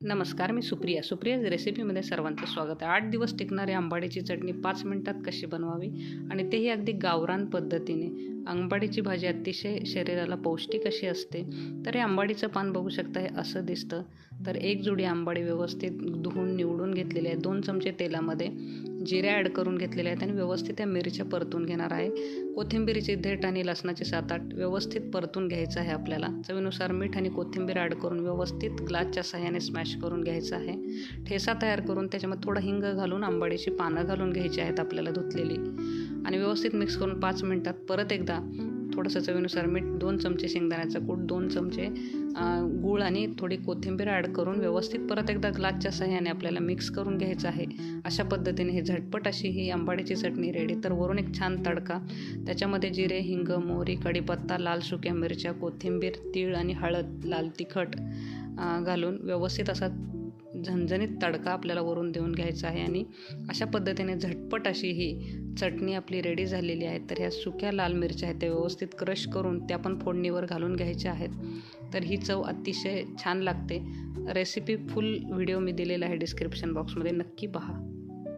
नमस्कार, मी सुप्रिया रेसिपीमध्ये सर्वांचं स्वागत आहे। 8 दिवस टिकणारी आंबाडीची चटणी 5 मिनिटात कशी बनवावी आणि तेही अगदी गावरान पद्धतीने। आंबाडीची भाजी अतिशय शरीराला पौष्टिक अशी असते। तर हे आंबाडीचं पान बघू शकता, हे असं दिसतं। तर एक जुडी आंबाडी व्यवस्थित धुवून निवडून घेतलेली आहे। 2 चमचे तेलामध्ये जिरे ॲड करून घेतलेले आहेत आणि व्यवस्थित त्या मिरच्या परतून घेणार आहे। कोथिंबीरीची देठ आणि लसणाची 7-8 व्यवस्थित परतून घ्यायचं आहे आपल्याला। चवीनुसार मीठ आणि कोथिंबीर ॲड करून व्यवस्थित ग्लासच्या सहाय्याने स्मॅश करून घ्यायचं आहे। ठेचा तयार करून त्याच्यामध्ये थोडा हिंग घालून आंबाडीची पानं घालून घ्यायची आहेत आपल्याला धुतलेली आणि व्यवस्थित मिक्स करून 5 मिनिटात परत एकदा थोडंसं चवीनुसार मीठ, 2 चमचे शेंगदाण्याचा कूट, 2 चमचे गूळ आणि थोडी कोथिंबीर ॲड करून व्यवस्थित परत एकदा ग्लासच्या सहाय्याने आपल्याला मिक्स करून घ्यायचं आहे। अशा पद्धतीने ही झटपट अशी ही आंबाडीची चटणी रेडी। तर वरून एक छान तडका, त्याच्यामध्ये जिरे, हिंग, मोहरी, कढीपत्ता, लाल सुक्या मिरच्या, कोथिंबीर, तीळ आणि हळद, लाल तिखट घालून व्यवस्थित असा झणझणीत तडका आपल्याला वरून देऊन घ्यायचा आहे आणि अशा पद्धतीने झटपट अशी ही चटणी आपली रेडी झालेली आहे। तर ह्या सुक्या लाल मिरच्या आहेत त्या व्यवस्थित क्रश करून त्या पण फोडणीवर घालून घ्यायच्या आहेत। तर ही चव अतिशय छान लागते। रेसिपी फुल व्हिडिओ मी दिलेला आहे डिस्क्रिप्शन बॉक्समध्ये, नक्की पहा।